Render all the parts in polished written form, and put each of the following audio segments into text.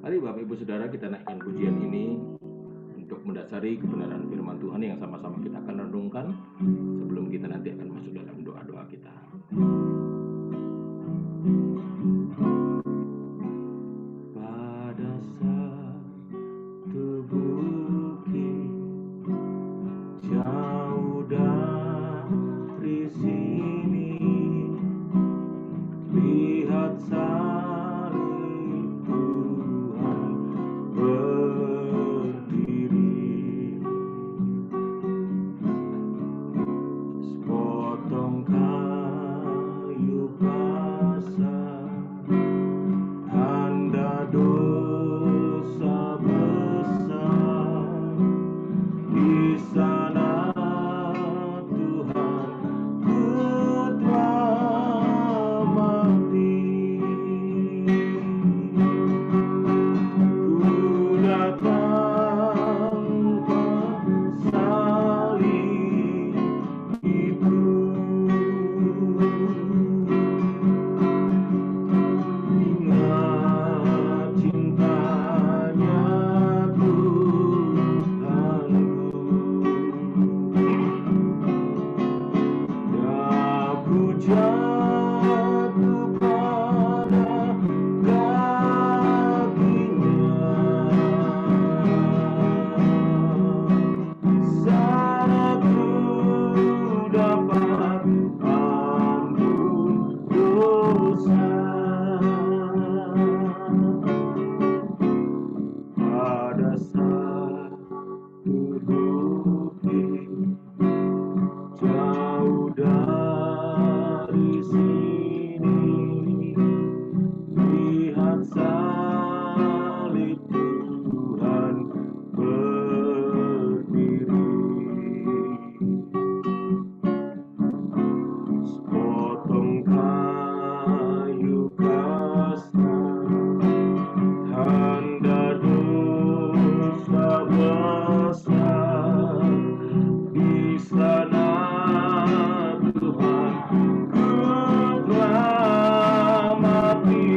Mari Bapak Ibu Saudara kita naikkan pujian ini untuk mendasari kebenaran firman Tuhan yang sama-sama kita akan renungkan sebelum kita nanti akan masuk dalam doa-doa kita. Pada satu bukit jauh dari sini, lihat salib Tuhan berdiri, sepotong kayu basah, tanda dosa besar. Di sana Tuhan ku telah mati. Ku datang ke salib itu, ingat cintanya Tuhanku. Aku jatuh pada kakinya, saat ku dapat ampun dosa. Pada satu bukit jauh dari sini, lihat salib Tuhan berdiri, sepotong kayu kasar, tanda dosa besar. Di sana Tuhan ku telah mati.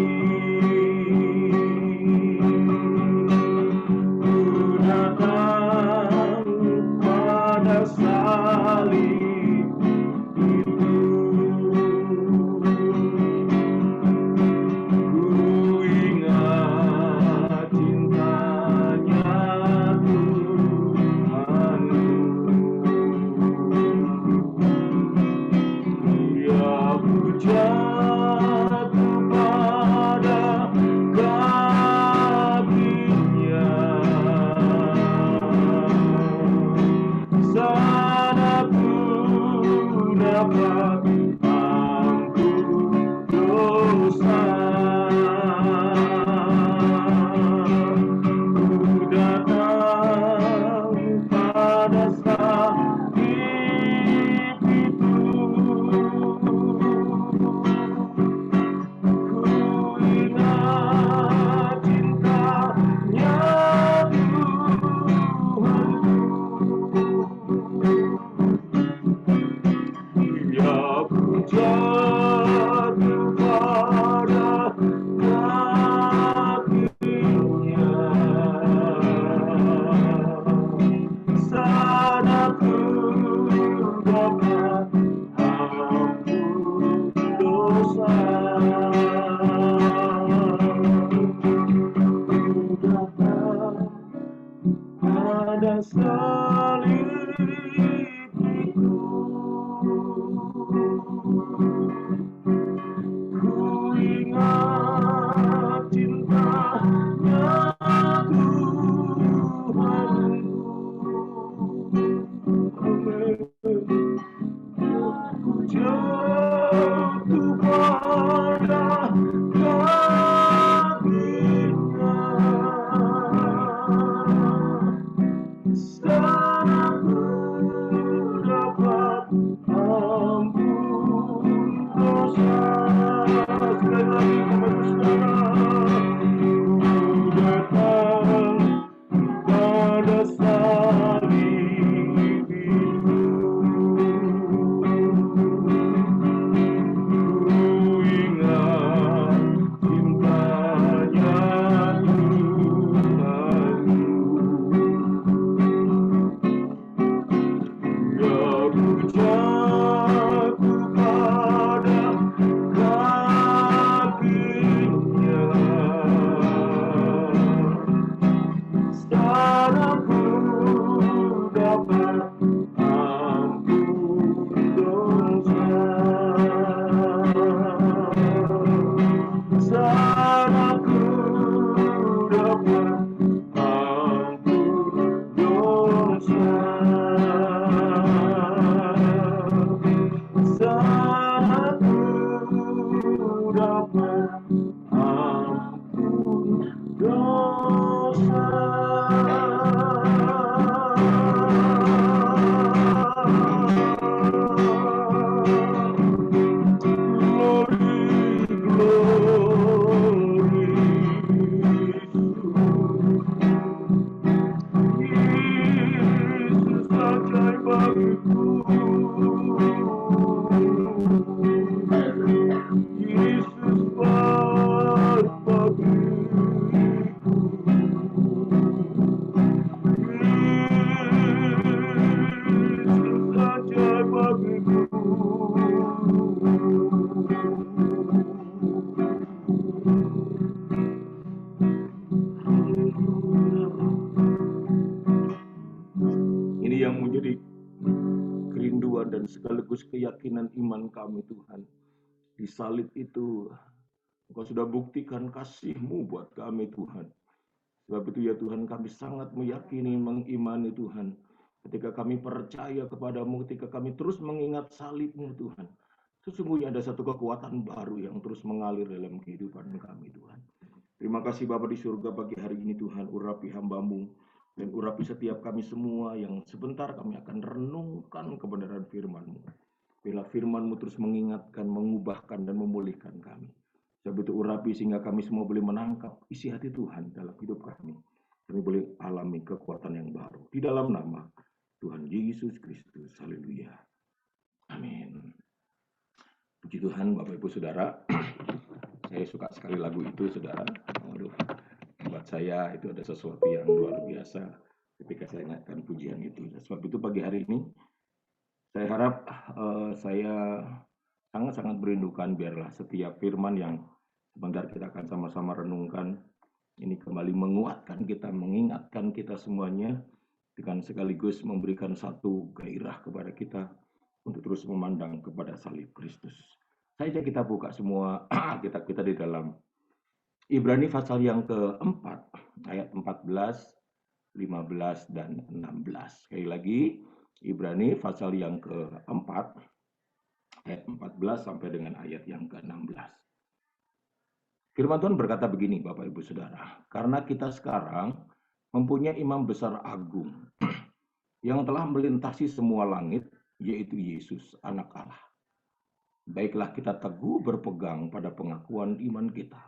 menebus keyakinan iman kami Tuhan. Di salib itu Engkau sudah buktikan kasih-Mu buat kami Tuhan. Sebab itu ya Tuhan, kami sangat meyakini, mengimani Tuhan. Ketika kami percaya kepadamu, ketika kami terus mengingat salib-Mu Tuhan. Sesungguhnya ada satu kekuatan baru yang terus mengalir dalam kehidupan kami Tuhan. Terima kasih Bapa di surga pagi hari ini Tuhan, urapi hamba-Mu. Dan urapi setiap kami semua yang sebentar kami akan renungkan kebenaran firman-Mu. Bila firman-Mu terus mengingatkan, mengubahkan, dan memulihkan kami. Sebab itu urapi sehingga kami semua boleh menangkap isi hati Tuhan dalam hidup kami. Kami boleh alami kekuatan yang baru. Di dalam nama Tuhan Yesus Kristus. Haleluya. Amin. Puji Tuhan Bapak Ibu Saudara. Saya suka sekali lagu itu Saudara. Waduh, buat saya itu ada sesuatu yang luar biasa ketika saya ingatkan pujian itu. Sebab itu pagi hari ini saya harap saya sangat-sangat merindukan biarlah setiap firman yang sebentar kita akan sama-sama renungkan ini kembali menguatkan kita, mengingatkan kita semuanya dengan sekaligus memberikan satu gairah kepada kita untuk terus memandang kepada salib Kristus. Saja kita buka semua Alkitab kita di dalam Ibrani pasal yang keempat, ayat 14, 15, dan 16. Sekali lagi, Ibrani pasal yang keempat, ayat 14 sampai dengan ayat yang ke-16. Firman Tuhan berkata begini, Bapak Ibu Saudara, karena kita sekarang mempunyai imam besar agung yang telah melintasi semua langit, yaitu Yesus, Anak Allah. Baiklah kita teguh berpegang pada pengakuan iman kita.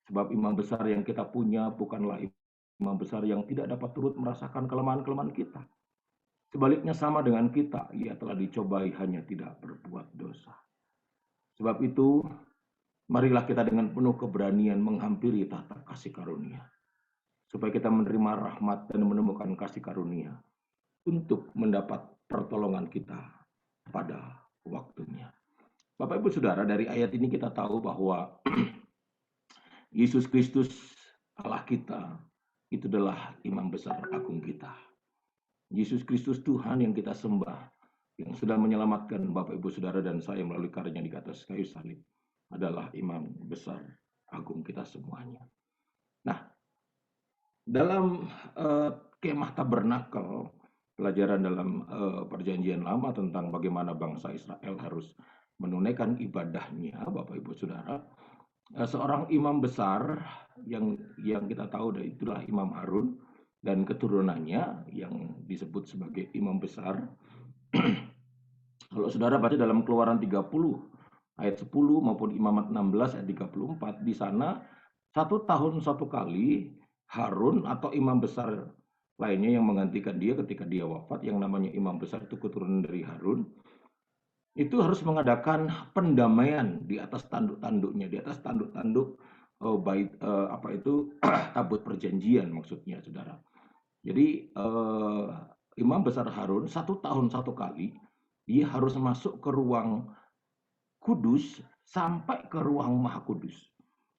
Sebab imam besar yang kita punya bukanlah imam besar yang tidak dapat turut merasakan kelemahan-kelemahan kita. Sebaliknya sama dengan kita, ia telah dicobai hanya tidak berbuat dosa. Sebab itu, marilah kita dengan penuh keberanian menghampiri tahta kasih karunia. Supaya kita menerima rahmat dan menemukan kasih karunia untuk mendapat pertolongan kita pada waktunya. Bapak Ibu Saudara, dari ayat ini kita tahu bahwa Yesus Kristus Allah kita itu adalah imam besar agung kita. Yesus Kristus Tuhan yang kita sembah, yang sudah menyelamatkan Bapak Ibu Saudara dan saya melalui karyanya di atas kayu salib, adalah imam besar agung kita semuanya. Nah, dalam kemah tabernakel, pelajaran dalam perjanjian lama tentang bagaimana bangsa Israel harus menunaikan ibadahnya, Bapak Ibu Saudara, seorang imam besar yang kita tahu itulah Imam Harun dan keturunannya yang disebut sebagai imam besar. Kalau Saudara baca dalam Keluaran 30 ayat 10 maupun Imamat 16 ayat 34, di sana 1 tahun 1 kali Harun atau imam besar lainnya yang menggantikan dia ketika dia wafat, yang namanya imam besar itu keturunan dari Harun, itu harus mengadakan pendamaian di atas tanduk-tanduknya, di atas tanduk-tanduk tabut perjanjian maksudnya Saudara. Jadi imam besar Harun 1 tahun 1 kali dia harus masuk ke ruang kudus sampai ke ruang maha kudus.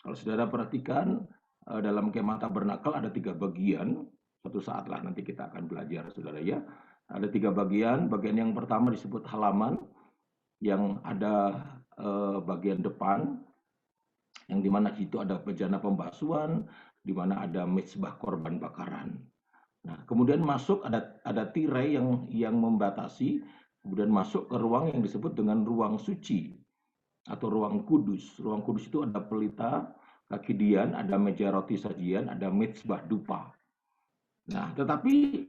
Kalau Saudara perhatikan dalam kemah tabernakel ada 3 bagian. Suatu saat lah nanti kita akan belajar Saudara ya. Ada 3 bagian. Bagian yang pertama disebut halaman, yang ada bagian depan, yang dimana situ ada bejana pembasuhan, dimana ada mezbah korban bakaran. Nah, kemudian masuk ada tirai yang membatasi, kemudian masuk ke ruang yang disebut dengan ruang suci atau ruang kudus. Ruang kudus itu ada pelita, kaki dian, ada meja roti sajian, ada mezbah dupa. Nah, tetapi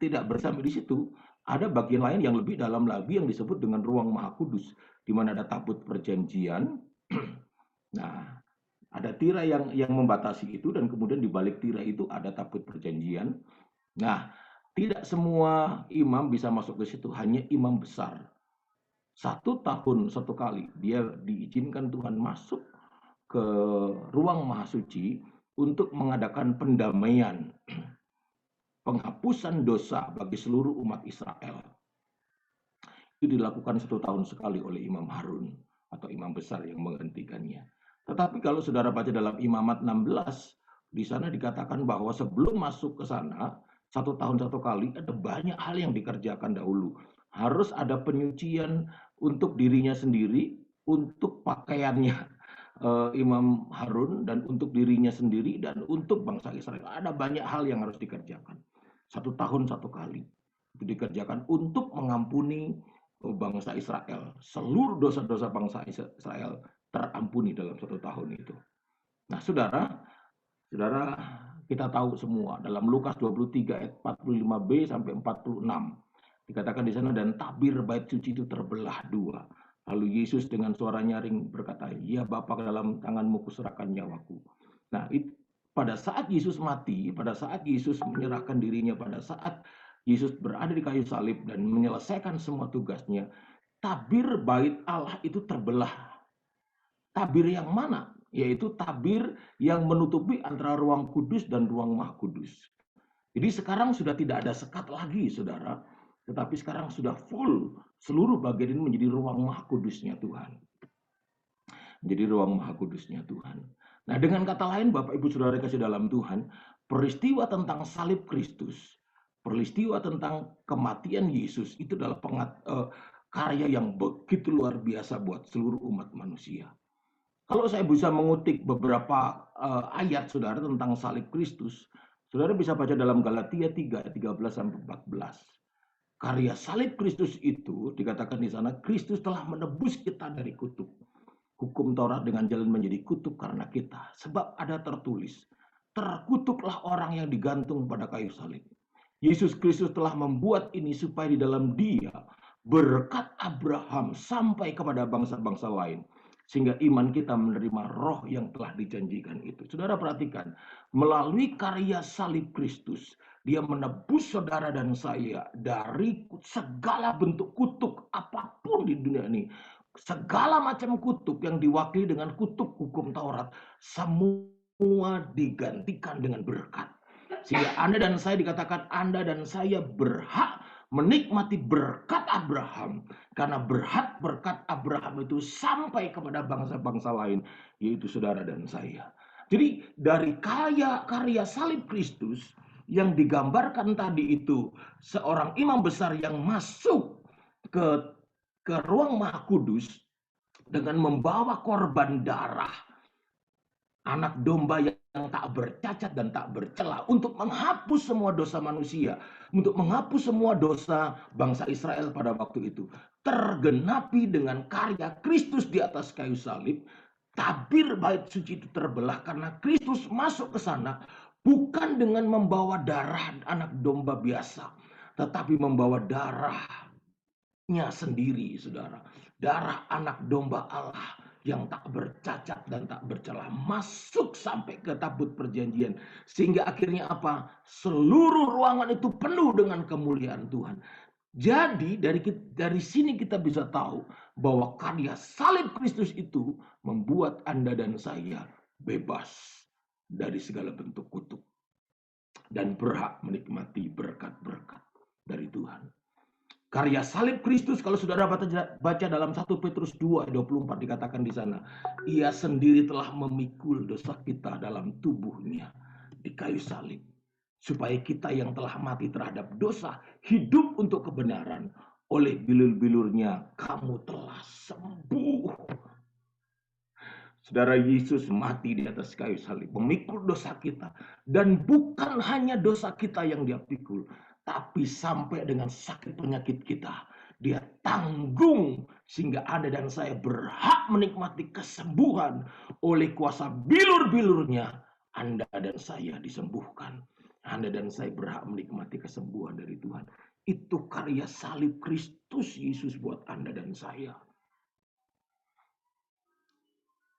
tidak bersama di situ. Ada bagian lain yang lebih dalam lagi yang disebut dengan ruang maha kudus, di mana ada tabut perjanjian. Nah, ada tirai yang membatasi itu, dan kemudian di balik tirai itu ada tabut perjanjian. Nah, tidak semua imam bisa masuk ke situ, hanya imam besar. 1 tahun 1 kali dia diizinkan Tuhan masuk ke ruang maha suci untuk mengadakan pendamaian, penghapusan dosa bagi seluruh umat Israel. Itu dilakukan 1 tahun sekali oleh Imam Harun atau imam besar yang menggantikannya. Tetapi kalau Saudara baca dalam Imamat 16, di sana dikatakan bahwa sebelum masuk ke sana 1 tahun 1 kali ada banyak hal yang dikerjakan dahulu. harus ada penyucian untuk dirinya sendiri, untuk pakaiannya Imam Harun, dan untuk dirinya sendiri, dan untuk bangsa Israel. Ada banyak hal yang harus dikerjakan. 1 tahun 1 kali. Itu dikerjakan untuk mengampuni bangsa Israel. Seluruh dosa-dosa bangsa Israel terampuni dalam 1 tahun itu. Nah, saudara, kita tahu semua dalam Lukas 23 ayat 45b sampai 46. Dikatakan di sana, dan tabir bait suci itu terbelah dua. Lalu Yesus dengan suara nyaring berkata, ya Bapa, ke dalam tanganmu kuserahkan nyawaku. Nah, pada saat Yesus mati, pada saat Yesus menyerahkan dirinya, pada saat Yesus berada di kayu salib dan menyelesaikan semua tugasnya, tabir bait Allah itu terbelah. Tabir yang mana? Yaitu tabir yang menutupi antara ruang kudus dan ruang maha kudus. Jadi sekarang sudah tidak ada sekat lagi, saudara. Tetapi sekarang sudah full. Seluruh bagian ini menjadi ruang maha kudusnya Tuhan. Menjadi ruang maha kudusnya Tuhan. Nah, dengan kata lain, Bapak Ibu Saudara kasih dalam Tuhan, peristiwa tentang salib Kristus, peristiwa tentang kematian Yesus, itu adalah karya yang begitu luar biasa buat seluruh umat manusia. Kalau saya bisa mengutip beberapa ayat saudara tentang salib Kristus, saudara bisa baca dalam Galatia 3, 13-14. Karya salib Kristus itu dikatakan di sana, Kristus telah menebus kita dari kutuk. Hukum Taurat dengan jalan menjadi kutuk karena kita. Sebab ada tertulis, terkutuklah orang yang digantung pada kayu salib. Yesus Kristus telah membuat ini supaya di dalam Dia berkat Abraham sampai kepada bangsa-bangsa lain. Sehingga iman kita menerima roh yang telah dijanjikan itu. Saudara perhatikan, melalui karya salib Kristus, Dia menebus saudara dan saya dari segala bentuk kutuk apapun di dunia ini. Segala macam kutuk yang diwakili dengan kutuk hukum Taurat, semua digantikan dengan berkat. Sehingga Anda dan saya dikatakan Anda dan saya berhak menikmati berkat Abraham. Karena berkat Abraham itu sampai kepada bangsa-bangsa lain, yaitu saudara dan saya. Jadi dari karya salib Kristus yang digambarkan tadi itu, seorang imam besar yang masuk ke ruang maha kudus dengan membawa korban darah anak domba yang tak bercacat dan tak bercela untuk menghapus semua dosa manusia, untuk menghapus semua dosa bangsa Israel pada waktu itu, tergenapi dengan karya Kristus di atas kayu salib. Tabir bait suci itu terbelah karena Kristus masuk ke sana bukan dengan membawa darah anak domba biasa, tetapi membawa darahnya sendiri, saudara. Darah anak domba Allah yang tak bercacat dan tak bercela masuk sampai ke tabut perjanjian, sehingga akhirnya apa? Seluruh ruangan itu penuh dengan kemuliaan Tuhan. Jadi dari sini kita bisa tahu bahwa karya salib Kristus itu membuat Anda dan saya bebas dari segala bentuk kutuk dan berhak menikmati berkat-berkat dari Tuhan. Karya salib Kristus, kalau saudara baca dalam 1 Petrus 2 ayat 24 dikatakan di sana, Ia sendiri telah memikul dosa kita dalam tubuhnya di kayu salib, supaya kita yang telah mati terhadap dosa hidup untuk kebenaran. Oleh bilur-bilurnya kamu telah sembuh. Saudara, Yesus mati di atas kayu salib, memikul dosa kita. Dan bukan hanya dosa kita yang Dia pikul, tapi sampai dengan sakit penyakit kita. Dia tanggung sehingga Anda dan saya berhak menikmati kesembuhan. Oleh kuasa bilur-bilurnya Anda dan saya disembuhkan. Anda dan saya berhak menikmati kesembuhan dari Tuhan. Itu karya salib Kristus Yesus buat Anda dan saya.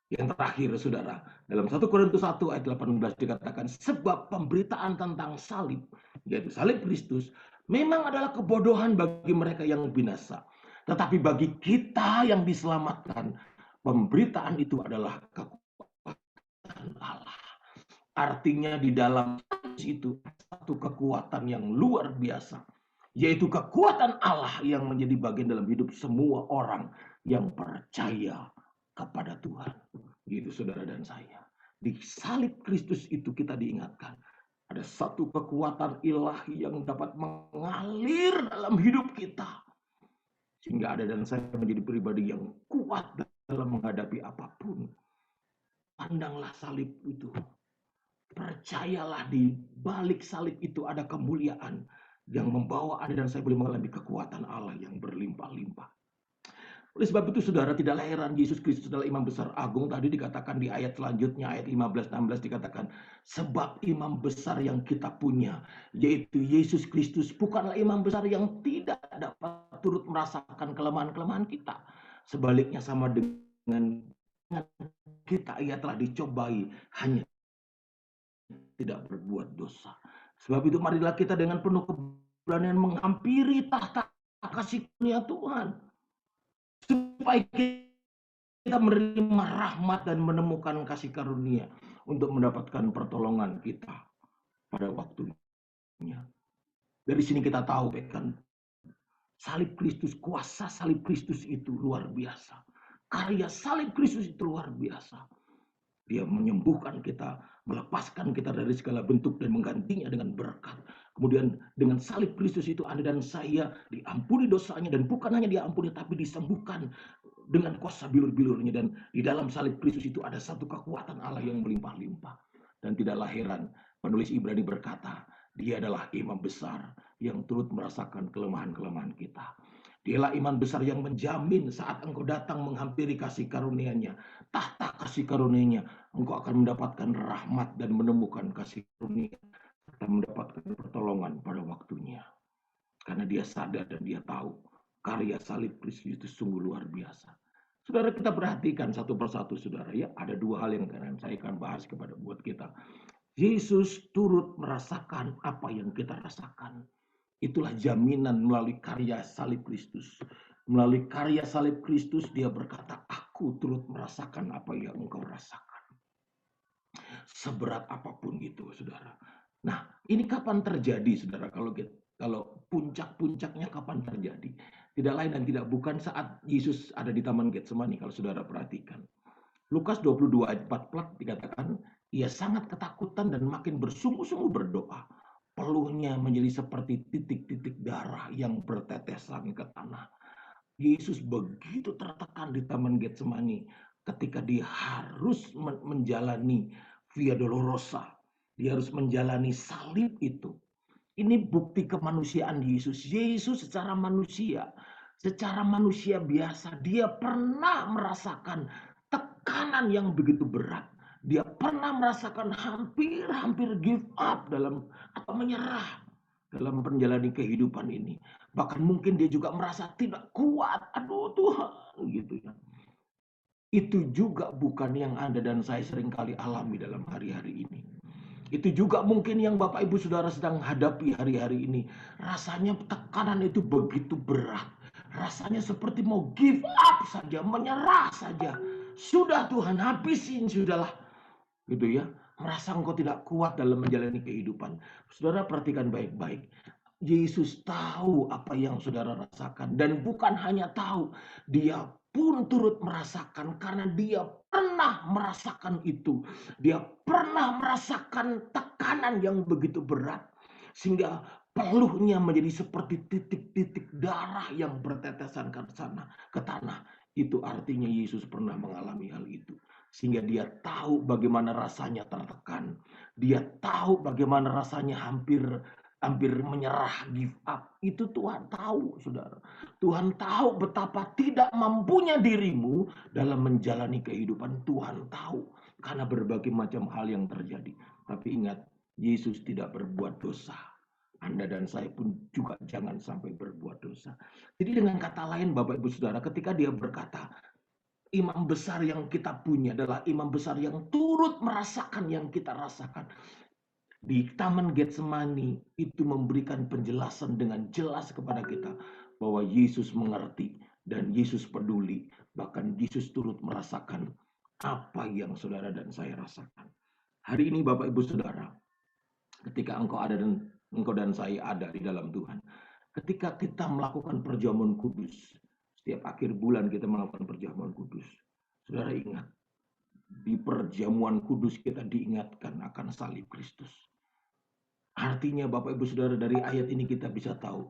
Yang terakhir, saudara, dalam 1 Korintus 1 ayat 18 dikatakan, sebab pemberitaan tentang salib, yaitu salib Kristus, memang adalah kebodohan bagi mereka yang binasa. Tetapi bagi kita yang diselamatkan, pemberitaan itu adalah kekuatan Allah. Artinya di dalam itu satu kekuatan yang luar biasa, yaitu kekuatan Allah yang menjadi bagian dalam hidup semua orang yang percaya kepada Tuhan. Gitu saudara dan saya. Di salib Kristus itu kita diingatkan. Ada satu kekuatan ilahi yang dapat mengalir dalam hidup kita. Sehingga ada dan saya menjadi pribadi yang kuat dalam menghadapi apapun. Pandanglah salib itu. Percayalah di balik salib itu ada kemuliaan yang membawa Anda dan saya boleh mengalami kekuatan Allah yang berlimpah-limpah. Oleh sebab itu saudara, tidak heran Yesus Kristus adalah imam besar agung. Tadi dikatakan di ayat selanjutnya, ayat 15-16 dikatakan, sebab imam besar yang kita punya, yaitu Yesus Kristus, bukanlah imam besar yang tidak dapat turut merasakan kelemahan-kelemahan kita. Sebaliknya sama dengan kita, ia telah dicobai, hanya tidak berbuat dosa. Sebab itu marilah kita dengan penuh keberanian menghampiri tahta kasih karunia Tuhan, supaya kita menerima rahmat dan menemukan kasih karunia untuk mendapatkan pertolongan kita pada waktunya. Dari sini kita tahu kan, salib Kristus, kuasa salib Kristus itu luar biasa. Karya salib Kristus itu luar biasa. Dia menyembuhkan kita, melepaskan kita dari segala bentuk dan menggantinya dengan berkat. Kemudian dengan salib Kristus itu Anda dan saya diampuni dosanya, dan bukan hanya diampuni tapi disembuhkan dengan kuasa bilur-bilurnya. Dan di dalam salib Kristus itu ada satu kekuatan Allah yang melimpah-limpah. Dan tidaklah heran penulis Ibrani berkata, dia adalah imam besar yang turut merasakan kelemahan-kelemahan kita. Dialah iman besar yang menjamin saat engkau datang menghampiri kasih karunia-Nya, tahta kasih karunia-Nya, engkau akan mendapatkan rahmat dan menemukan kasih karunia, serta mendapatkan pertolongan pada waktunya. Karena dia sadar dan dia tahu karya salib Kristus itu sungguh luar biasa. Saudara, kita perhatikan satu persatu, saudara, ya. Ada dua hal yang saya akan bahas kepada buat kita. Yesus turut merasakan apa yang kita rasakan. Itulah jaminan melalui karya salib Kristus. Melalui karya salib Kristus dia berkata, aku turut merasakan apa yang engkau rasakan. Seberat apapun itu, saudara. Nah, ini kapan terjadi, saudara? Kalau puncak-puncaknya kapan terjadi? Tidak lain dan tidak bukan saat Yesus ada di Taman Getsemani, kalau saudara perhatikan. Lukas 22 ayat 44 dikatakan, ia sangat ketakutan dan makin bersungguh-sungguh berdoa. Peluhnya menjadi seperti titik-titik darah yang bertetesan ke tanah. Yesus begitu tertekan di Taman Getsemani ketika dia harus menjalani Via Dolorosa. Dia harus menjalani salib itu. Ini bukti kemanusiaan Yesus. Yesus secara manusia biasa, dia pernah merasakan tekanan yang begitu berat. Dia pernah merasakan hampir give up atau menyerah dalam menjalani kehidupan ini. Bahkan mungkin dia juga merasa tidak kuat. Aduh Tuhan, gitu ya. Itu juga bukan yang Anda dan saya seringkali alami dalam hari-hari ini. Itu juga mungkin yang Bapak Ibu Saudara sedang hadapi hari-hari ini. Rasanya tekanan itu begitu berat. Rasanya seperti mau give up saja, menyerah saja. Sudah Tuhan, habisin, sudahlah. Gitu ya. Merasa engkau tidak kuat dalam menjalani kehidupan. Saudara perhatikan baik-baik. Yesus tahu apa yang saudara rasakan. Dan bukan hanya tahu, dia pun turut merasakan karena dia pernah merasakan itu. Dia pernah merasakan tekanan yang begitu berat. Sehingga peluhnya menjadi seperti titik-titik darah yang bertetesan ke tanah. Itu artinya Yesus pernah mengalami hal itu. Sehingga dia tahu bagaimana rasanya tertekan. Dia tahu bagaimana rasanya hampir menyerah, give up. Itu Tuhan tahu, saudara. Tuhan tahu betapa tidak mampunya dirimu dalam menjalani kehidupan. Tuhan tahu karena berbagai macam hal yang terjadi. Tapi ingat, Yesus tidak berbuat dosa. Anda dan saya pun juga jangan sampai berbuat dosa. Jadi dengan kata lain, Bapak Ibu Saudara, ketika dia berkata, imam besar yang kita punya adalah imam besar yang turut merasakan yang kita rasakan. Di Taman Getsemani itu memberikan penjelasan dengan jelas kepada kita bahwa Yesus mengerti dan Yesus peduli. Bahkan Yesus turut merasakan apa yang saudara dan saya rasakan. Hari ini Bapak Ibu Saudara, ketika engkau dan saya ada di dalam Tuhan, ketika kita melakukan perjamuan kudus, setiap akhir bulan kita melakukan perjamuan kudus. Saudara ingat, di perjamuan kudus kita diingatkan akan salib Kristus. Artinya Bapak Ibu Saudara, dari ayat ini kita bisa tahu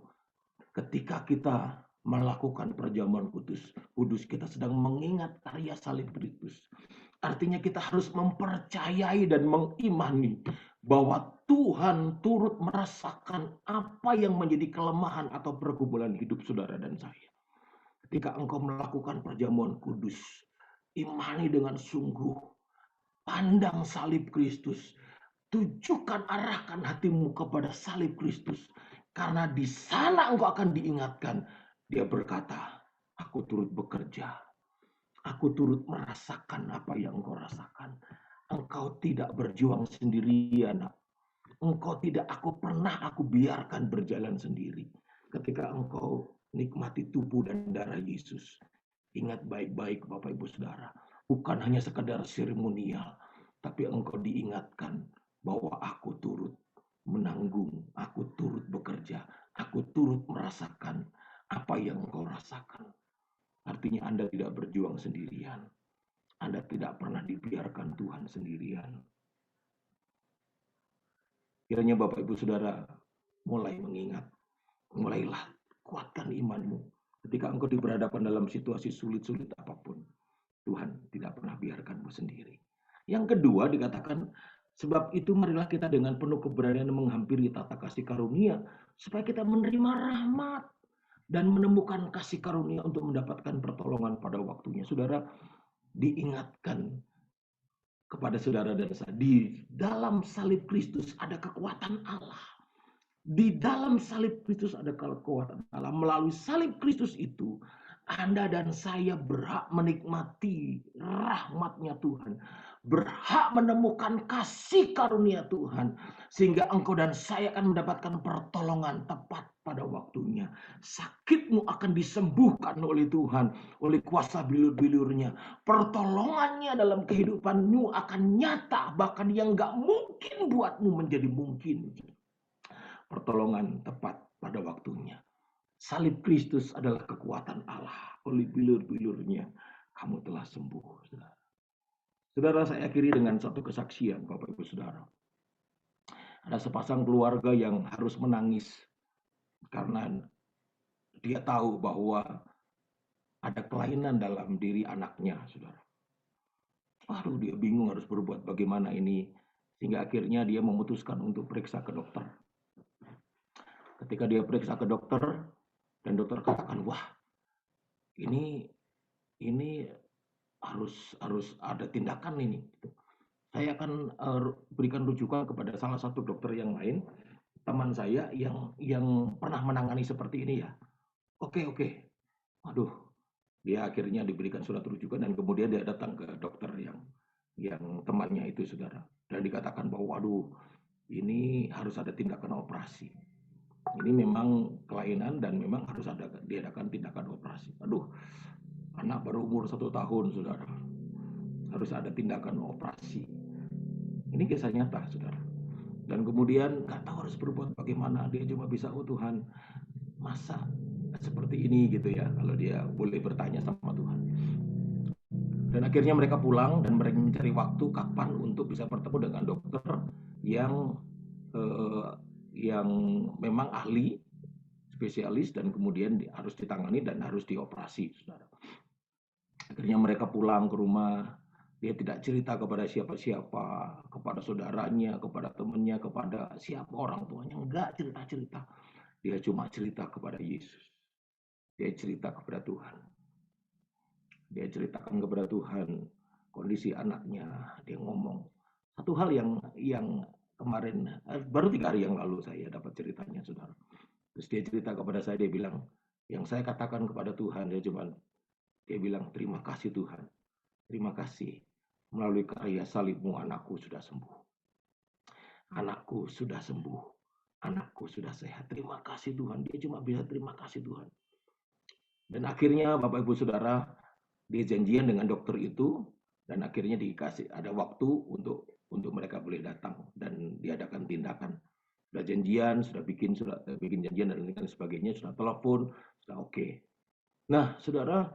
ketika kita melakukan perjamuan kudus, kita sedang mengingat karya salib Kristus. Artinya kita harus mempercayai dan mengimani bahwa Tuhan turut merasakan apa yang menjadi kelemahan atau pergumulan hidup saudara dan saya. Ketika engkau melakukan perjamuan kudus, imani dengan sungguh, pandang salib Kristus, tujukan arahkan hatimu kepada salib Kristus, karena di sana engkau akan diingatkan. Dia berkata, aku turut bekerja, aku turut merasakan apa yang engkau rasakan. Engkau tidak berjuang sendirian, engkau tidak aku biarkan berjalan sendiri. Ketika engkau nikmati tubuh dan darah Yesus, ingat baik-baik Bapak Ibu Saudara, bukan hanya sekedar seremonial, tapi engkau diingatkan bahwa aku turut menanggung, aku turut bekerja, aku turut merasakan apa yang engkau rasakan. Artinya Anda tidak berjuang sendirian. Anda tidak pernah dibiarkan Tuhan sendirian. Kiranya Bapak Ibu Saudara mulai mengingat, mulailah kuatkan imanmu. Ketika engkau berhadapan dalam situasi sulit-sulit apapun, Tuhan tidak pernah biarkanmu sendiri. Yang kedua dikatakan, sebab itu marilah kita dengan penuh keberanian menghampiri tata kasih karunia, supaya kita menerima rahmat dan menemukan kasih karunia untuk mendapatkan pertolongan pada waktunya. Saudara, diingatkan kepada saudara dan saya, di dalam salib Kristus ada kekuatan Allah. Di dalam salib Kristus ada kekuatan Allah. Melalui salib Kristus itu, Anda dan saya berhak menikmati rahmatnya Tuhan. Berhak menemukan kasih karunia Tuhan. Sehingga engkau dan saya akan mendapatkan pertolongan tepat pada waktunya. Sakitmu akan disembuhkan oleh Tuhan. Oleh kuasa bilur-bilurnya. Pertolongannya dalam kehidupanmu akan nyata. Bahkan yang gak mungkin buatmu menjadi mungkin. Pertolongan tepat pada waktunya. Salib Kristus adalah kekuatan Allah. Oleh bilur-bilurnya kamu telah sembuh. Saudara, saya akhiri dengan satu kesaksian, Bapak Ibu Saudara. Ada sepasang keluarga yang harus menangis karena dia tahu bahwa ada kelainan dalam diri anaknya, Saudara. Aduh, dia bingung harus berbuat bagaimana ini, sehingga akhirnya dia memutuskan untuk periksa ke dokter. Ketika dia periksa ke dokter, dan dokter katakan, wah, ini harus ada tindakan ini. Saya akan berikan rujukan kepada salah satu dokter yang lain, teman saya yang pernah menangani seperti ini ya. Oke. Aduh, dia akhirnya diberikan surat rujukan dan kemudian dia datang ke dokter yang temannya itu, saudara. Dan dikatakan bahwa, waduh, ini harus ada tindakan operasi. Ini memang kelainan dan memang harus diadakan tindakan operasi. Aduh, anak baru umur 1 tahun, saudara. Harus ada tindakan operasi. Ini kisah nyata, saudara. Dan kemudian gak tahu harus berbuat bagaimana. Dia cuma bisa, oh Tuhan, masa seperti ini gitu ya. Kalau dia boleh bertanya sama Tuhan. Dan akhirnya mereka pulang dan mereka mencari waktu kapan untuk bisa bertemu dengan dokter yang memang ahli, spesialis, dan kemudian harus ditangani dan harus dioperasi, saudara. Akhirnya mereka pulang ke rumah. Dia tidak cerita kepada siapa-siapa, kepada saudaranya, kepada temannya, kepada siapa orang tuanya. Enggak cerita-cerita. Dia cuma cerita kepada Yesus. Dia cerita kepada Tuhan. Dia ceritakan kepada Tuhan kondisi anaknya. Dia ngomong. Satu hal yang kemarin, baru 3 hari yang lalu saya dapat ceritanya, saudara. Terus dia cerita kepada saya, dia bilang, yang saya katakan kepada Tuhan, dia bilang, terima kasih Tuhan. Terima kasih. Melalui karya salibmu, anakku sudah sembuh. Anakku sudah sembuh. Anakku sudah sehat. Terima kasih Tuhan. Dia cuma bisa terima kasih Tuhan. Dan akhirnya Bapak Ibu Saudara, dia janjian dengan dokter itu. Dan akhirnya dikasih ada waktu untuk mereka boleh datang. Dan diadakan tindakan. Sudah janjian, sudah bikin janjian dan lain sebagainya. Sudah telepon, sudah oke. Nah, saudara,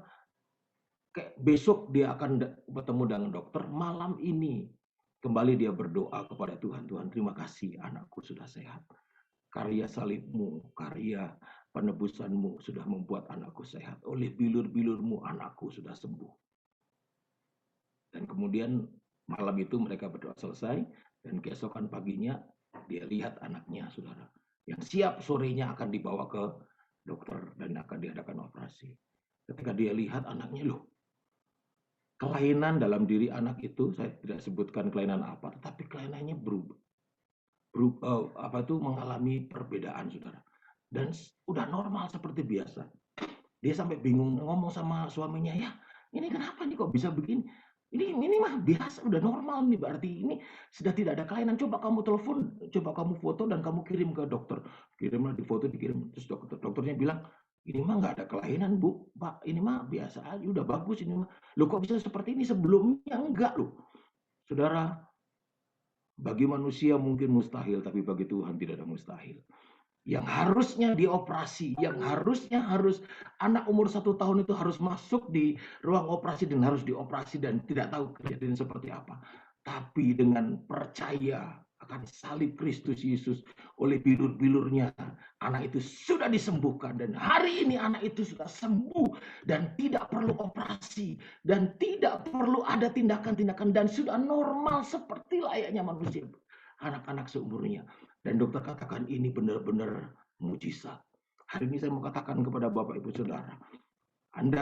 kayak besok dia akan bertemu dengan dokter, malam ini kembali dia berdoa kepada Tuhan. Tuhan, terima kasih anakku sudah sehat. Karya salibmu, karya penebusanmu sudah membuat anakku sehat. Oleh bilur-bilurmu anakku sudah sembuh. Dan kemudian malam itu mereka berdoa selesai. Dan keesokan paginya dia lihat anaknya, saudara. Yang siap sorenya akan dibawa ke dokter dan akan diadakan operasi. Ketika dia lihat anaknya, loh, kelainan dalam diri anak itu, saya tidak sebutkan kelainan apa, tetapi kelainannya mengalami perbedaan, saudara. Dan udah normal seperti biasa. Dia sampai bingung ngomong sama suaminya, ya ini kenapa nih kok bisa begini? Ini mah biasa, udah normal nih, berarti ini sudah tidak ada kelainan. Coba kamu telepon, coba kamu foto dan kamu kirim ke dokter. Kirimlah di foto, dikirim. Terus dokternya bilang, ini mah nggak ada kelainan, Bu. Pak, ini mah biasa aja, udah bagus ini mah. Loh kok bisa seperti ini, sebelumnya enggak loh. Saudara, bagi manusia mungkin mustahil, tapi bagi Tuhan tidak ada mustahil. Yang harusnya dioperasi, yang harusnya anak umur 1 tahun itu harus masuk di ruang operasi dan harus dioperasi dan tidak tahu kejadian seperti apa. Tapi dengan percaya akan salib Kristus Yesus oleh bilur-bilurnya, anak itu sudah disembuhkan dan hari ini anak itu sudah sembuh dan tidak perlu operasi dan tidak perlu ada tindakan-tindakan dan sudah normal seperti layaknya manusia, anak-anak seumurnya. Dan dokter katakan ini benar-benar mujizat. Hari ini saya mau katakan kepada Bapak Ibu Saudara,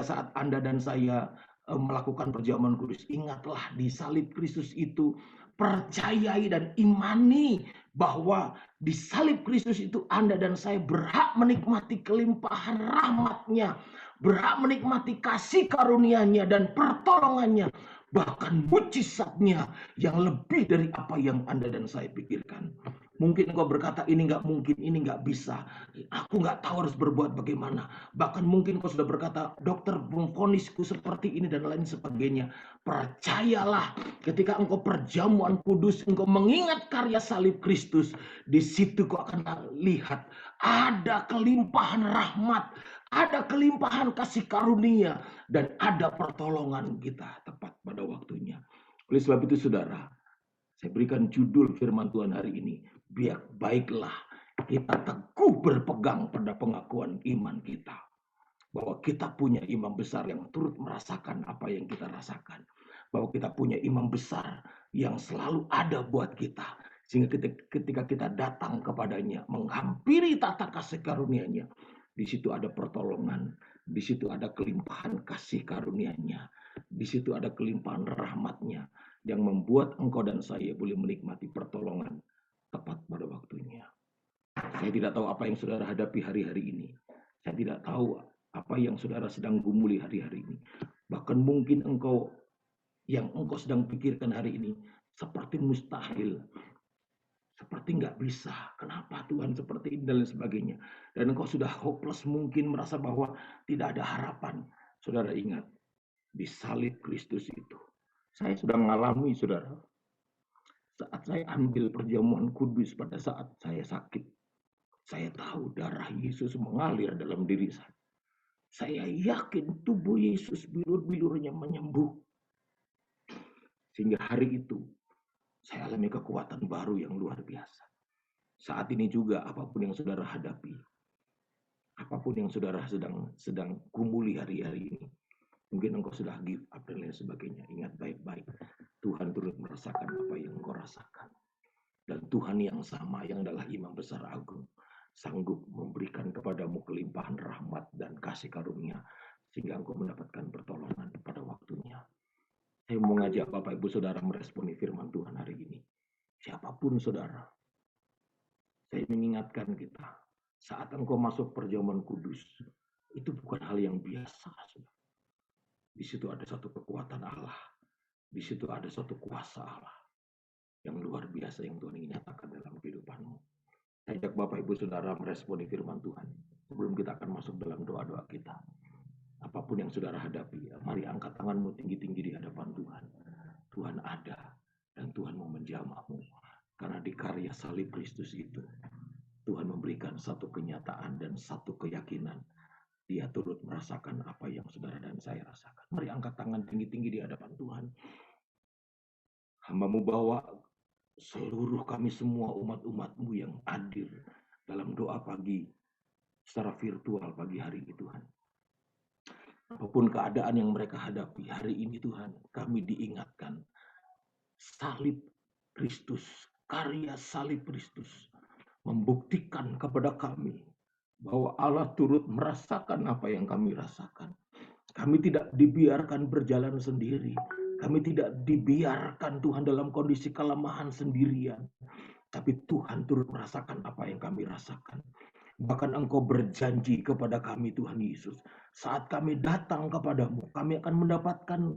saat Anda dan saya melakukan perjamuan kudus, ingatlah di salib Kristus itu, percayai dan imani bahwa di salib Kristus itu Anda dan saya berhak menikmati kelimpahan rahmat-Nya, berhak menikmati kasih karunia-Nya dan pertolongannya, bahkan mujizat-Nya yang lebih dari apa yang Anda dan saya pikirkan. Mungkin engkau berkata ini nggak mungkin, ini nggak bisa, aku nggak tahu harus berbuat bagaimana. Bahkan mungkin engkau sudah berkata, dokter memvonisku seperti ini dan lain sebagainya. Percayalah, ketika engkau perjamuan kudus, engkau mengingat karya salib Kristus, di situ kau akan lihat ada kelimpahan rahmat, ada kelimpahan kasih karunia, dan ada pertolongan kita tepat pada waktunya. Oleh sebab itu saudara, saya berikan judul firman Tuhan hari ini, biar baiklah kita teguh berpegang pada pengakuan iman kita. Bahwa kita punya imam besar yang turut merasakan apa yang kita rasakan. Bahwa kita punya imam besar yang selalu ada buat kita. Sehingga ketika kita datang kepadanya, menghampiri tata kasih karunia-Nya, di situ ada pertolongan, di situ ada kelimpahan kasih karunia-Nya, di situ ada kelimpahan rahmat-Nya, yang membuat engkau dan saya boleh menikmati pertolongan tepat pada waktunya. Saya tidak tahu apa yang saudara hadapi hari-hari ini. Saya tidak tahu apa yang saudara sedang gumuli hari-hari ini. Bahkan mungkin yang engkau sedang pikirkan hari ini seperti mustahil. Seperti nggak bisa. Kenapa Tuhan seperti ini dan lain sebagainya. Dan engkau sudah hopeless, mungkin merasa bahwa tidak ada harapan. Saudara ingat, di salib Kristus itu, saya sudah mengalami, saudara. Saat saya ambil perjamuan kudus pada saat saya sakit, saya tahu darah Yesus mengalir dalam diri saya. Saya yakin tubuh Yesus bilur-bilurnya menyembuh. Sehingga hari itu saya alami kekuatan baru yang luar biasa. Saat ini juga apapun yang saudara hadapi, apapun yang saudara sedang gumuli hari-hari ini, mungkin engkau sudah give up dan lain sebagainya. Ingat baik-baik, Tuhan turut merasakan apa yang engkau rasakan. Dan Tuhan yang sama, yang adalah Imam Besar Agung, sanggup memberikan kepadamu kelimpahan rahmat dan kasih karunia, sehingga engkau mendapatkan pertolongan pada waktunya. Saya mau ngajak Bapak Ibu Saudara meresponi firman Tuhan hari ini. Siapapun saudara, saya mengingatkan kita, saat engkau masuk perjamuan kudus, itu bukan hal yang biasa. Di situ ada satu kekuatan Allah. Di situ ada satu kuasa Allah yang luar biasa yang Tuhan ingin nyatakan dalam kehidupanmu. Saya ajak Bapak Ibu Saudara meresponi firman Tuhan. Sebelum kita akan masuk dalam doa-doa kita. Apapun yang saudara hadapi, mari angkat tanganmu tinggi-tinggi di hadapan Tuhan. Tuhan ada dan Tuhan mau menjamahmu. Karena di karya salib Kristus itu, Tuhan memberikan satu kenyataan dan satu keyakinan. Dia turut merasakan apa yang saudara dan saya rasakan. Mari angkat tangan tinggi-tinggi di hadapan Tuhan. Hamba-Mu bawa seluruh kami semua umat-umat-Mu yang hadir dalam doa pagi secara virtual pagi hari ini Tuhan. Apapun keadaan yang mereka hadapi hari ini Tuhan, kami diingatkan salib Kristus, karya salib Kristus membuktikan kepada kami bahwa Allah turut merasakan apa yang kami rasakan. Kami tidak dibiarkan berjalan sendiri. Kami tidak dibiarkan Tuhan dalam kondisi kelemahan sendirian. Tapi Tuhan turut merasakan apa yang kami rasakan. Bahkan Engkau berjanji kepada kami Tuhan Yesus. Saat kami datang kepadamu, kami akan mendapatkan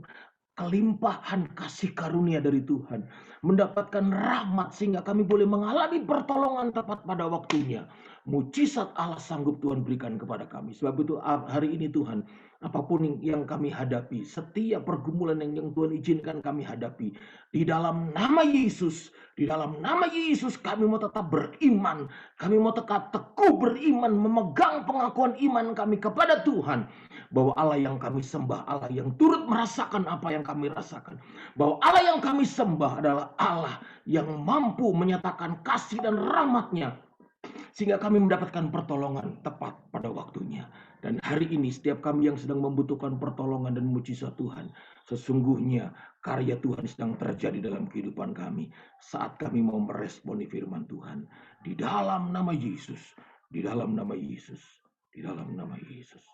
kelimpahan kasih karunia dari Tuhan. Mendapatkan rahmat sehingga kami boleh mengalami pertolongan tepat pada waktunya. Mujizat Allah sanggup Tuhan berikan kepada kami. Sebab itu hari ini Tuhan, apapun yang kami hadapi, setiap pergumulan yang Tuhan izinkan kami hadapi, di dalam nama Yesus, di dalam nama Yesus kami mau tetap beriman. Kami mau tetap teguh beriman, memegang pengakuan iman kami kepada Tuhan. Bahwa Allah yang kami sembah, Allah yang turut merasakan apa yang kami rasakan. Bahwa Allah yang kami sembah adalah Allah yang mampu menyatakan kasih dan rahmat-Nya. Sehingga kami mendapatkan pertolongan tepat pada waktunya. Dan hari ini setiap kami yang sedang membutuhkan pertolongan dan mujizat Tuhan, sesungguhnya karya Tuhan sedang terjadi dalam kehidupan kami. Saat kami mau meresponi firman Tuhan. Di dalam nama Yesus. Di dalam nama Yesus. Di dalam nama Yesus.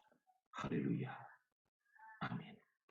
Haleluya.